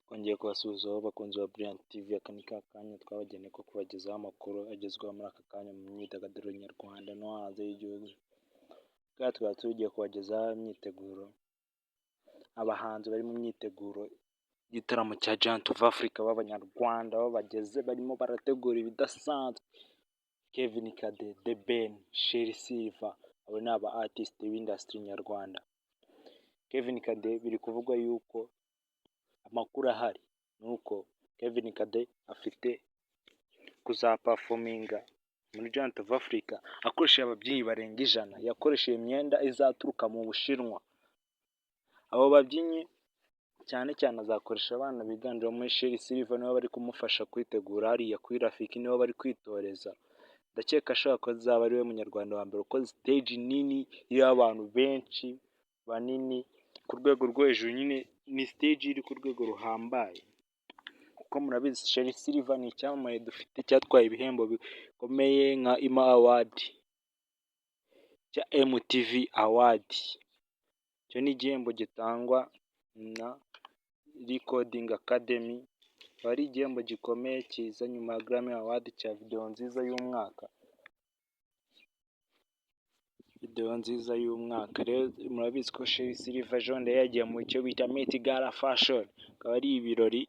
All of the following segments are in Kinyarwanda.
Twongeye kubasuhuza abakunzi ba Brilliant TV, aka ni ka kanya twabageneye ko kubagezaho amakuru agezweho muri aka kanya mu myidagaduro nyarwanda no hanze y'igihugu. Tukaba tugiye kubagezaho imyiteguro, abahanzi bari mu myiteguro y'igitaramo cya Giant of Africa b'abanyarwanda aho bageze barimo barategura ibidasanzwe. Kevin Kade, The Ben, Sherry Silver, abo ni aba artist b'industry nyarwanda. Kevin Kade biri kuvugwa yuko amakuru ahari nuko Kevin Kade afite kuzaperforminga muri Giant of Africa akoresheje ababyinnyi barenga 100, yakoresheje imyenda izaturuka mu Bushinwa. Abo babyinnyi cyane cyane azakoresha abana biganjemo muri Sherry Silver, nibo bari kumufasha kwitegura hariya kuri Rafiki, nibo bari kwitoreza. Ndakeka ashaka ko azaba ari we munyarwanda wa mbere uko stage nini iriho abantu benshi banini ku rwego rwo hejuru, nyine ni stage iri ku rwego ruhambaye. Kuko murabizi Sherry Silver ni icyamamare dufite cyatwaye ibihembo bikomeye nka IMA Award cya MTV Award. Icyo ni igihembo gitangwa na Recording Academy, ari igihembo gikomeye kiza nyuma ya Grammy Award cya video nziza y'umwaka. Video nziza y'umwaka rero murabizi ko Sherry Silver Jonde yagiye mu cyo bita Met Gala Fashion, akaba ari ibirori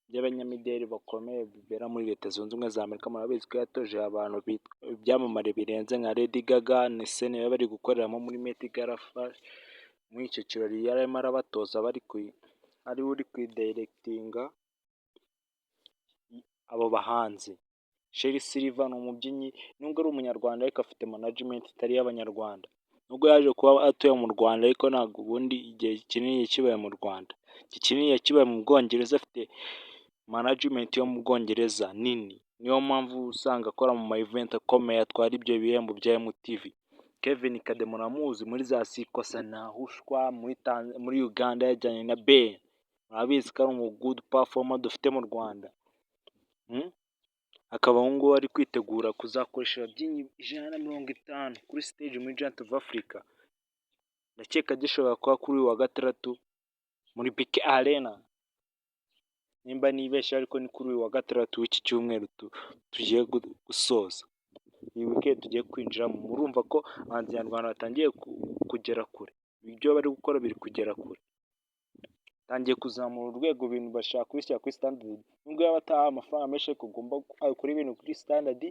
by'abanyamideli bakomeye bibera muri Leta Zunze Ubumwe za Amerika. Murabizi ko yatoje abantu ibyamamare birenze nka Lady Gaga, Nesene bari gukoreramo muri Met Gala Fashion. Muri icyo kirori yarimo arabatoza ari uri kwidirectinga abo bahanzi. Sherry Silver ni umubyinnyi, nubwo ari umunyarwanda ariko afite management itari y'abanyarwanda. Nubwo yaje kuba atuye mu Rwanda ariko ntabwo ubundi igihe kinini yakibaye mu Rwanda. Iki kinini yakibaye mu Bwongereza, afite management yo mu Bwongereza nini. Niyo mpamvu usanga akora mu ma event akomeye atwara ibyo bihembo bya MTV. Kevin Kade muramuzi muri za Sikosa na Hushwa, muri Uganda yajyanye na Ben. Murabizi ko ari umu good performer dufite mu Rwanda. Akaba ngo ari kwitegura kuzakoresha ababyinnyi 150 kuri stage muri Giant of Africa. Ndakeka gishobora kuba kuri uyu wa gatandatu muri BK Arena, nimba nibeshye ariko ni kuri uyu wa gatandatu w'iki cyumweru tugiye gusoza. Iyi weekend tugiye kwinjiramo, murumva ko abahanzi nyarwanda batangiye kugera kure. Ibyo bari gukora biri kugera kure, tangiye kuzamura urwego, ibintu bashaka kubishyira kuri standard. Nubwo yaba ataha amafaranga menshi ariko ugomba gukora ibintu kuri standard.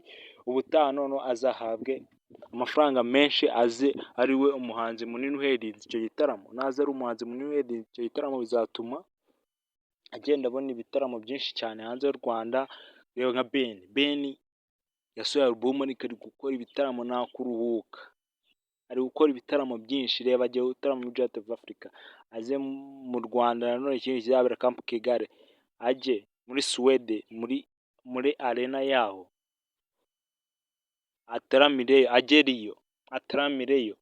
Ubutaha none azahabwe amafaranga menshi, aze ari we umuhanzi munini uhereye icyo gitaramo. Naza ari umuhanzi munini uhereye icyo gitaramo bizatuma agenda abona ibitaramo byinshi cyane hanze y'u Rwanda. Reba nka Ben yasohoye album ariko ari gukora ibitaramo nta kuruhuka, ari gukora ibitaramo byinshi. Reba agiye gutarama muri Giant of Africa, aze mu Rwanda nanone ikindi kizabera Camp Kigali, ajye muri Swede muri arena yaho ataramireyo, ageriyo ataramireyo.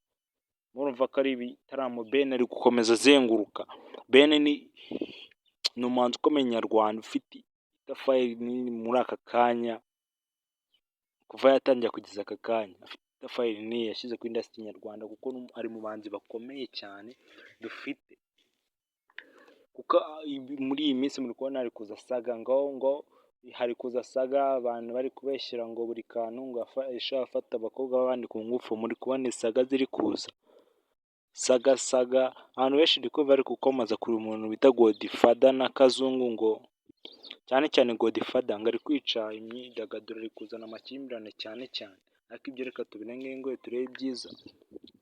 Murumva ko ari ibitaramo Ben ari gukomeza azenguruka. Ben ni umuhanzi ukomeye nyarwanda ufite itafari nini muri aka kanya, kuva yatangira kugeza aka kanya afite itafari nini yashyize kuri industry nyarwanda, kuko ari mu bahanzi bakomeye cyane dufite. Kuko muri iyi minsi muri kubona hari kuza saga ngo hari kuza saga, abantu bari kubeshyira ngo buri kantu ngo ashaka gufata abakobwa b'abandi ku ngufu. Muri kubona saga ziri kuza, saga abantu benshi ndiko bari gukomaza kuri umuntu bita Godfather na Kazungu, ngo cyane cyane Godfather ngo ari kwica imyidagaduro, ari kuzana amakimbirane cyane. Ariko ibyo reka tubirenge ngo turebe ibyiza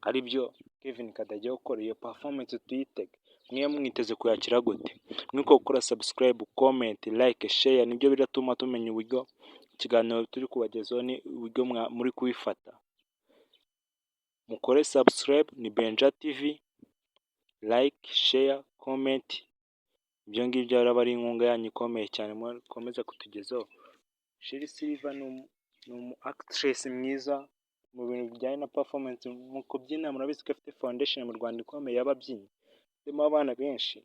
ari byo Kevin Kade agiye gukora. Iyo performance tuyitege, mwe mwiteze kuyakira gute? Mwiko gukora subscribe, comment, like, share, nibyo biratuma tumenya uburyo ikiganiro turi kubagezaho ni uburyo muri kubifata. Mukore subscribe, ni Benja TV, like, share, comment. Ibyo ngibyo araba ari inkunga yanyu ikomeye cyane mukomeza kutugezaho. Sherry Silver ni umu actress mwiza mu bintu bijyanye na performance. Mu kubyina murabizi ko afite foundation mu Rwanda ikomeye y'ababyinnyi, harimo abana benshi.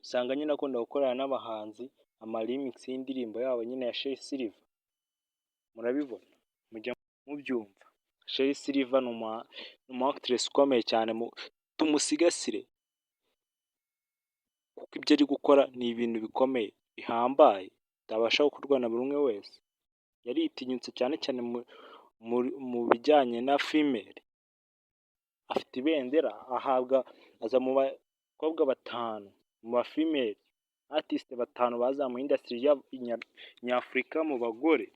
Usanga nyine akunda gukorana n'abahanzi remix y'indirimbo yabo nyine ya Sherry Silver. Murabibona, mujya mubyumva. Sherry Silver ni umu actress ukomeye cyane, tumusigasire kuko ko ibyo ari gukora ni ibintu bikomeye bihambaye bitabasha gukorwa na buri umwe wese. Yaritinyutse cyane cyane mu bijyanye na female, afite ibendera aza mu bakobwa batanu, mu ba female artist batanu bazamuye industry nyafurika mu bagore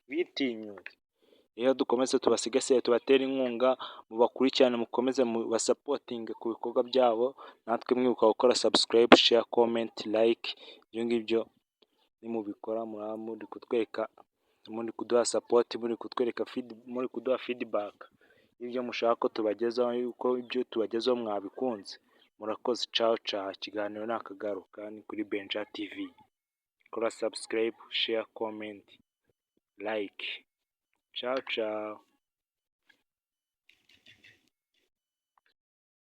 bitinyutse. Rero dukomeze tubasigasire, tubatere inkunga, mubakurikirane, mukomeze mubasapotinge ku bikorwa byabo, natwe mwibuka gukora subscribe, share, comment, like. Ibyo ngibyo nimubikora muraba muri kutwereka, muri kuduha support, muri kuduha feedback y'ibyo mushaka ko tubagezaho, yuko ibyo tubagezaho mwabikunze. Murakoze, ciao ciao. Ikiganiro nakagaruka ni kuri Benja TV. Kora subscribe, share, comment, like. Ciao ciao.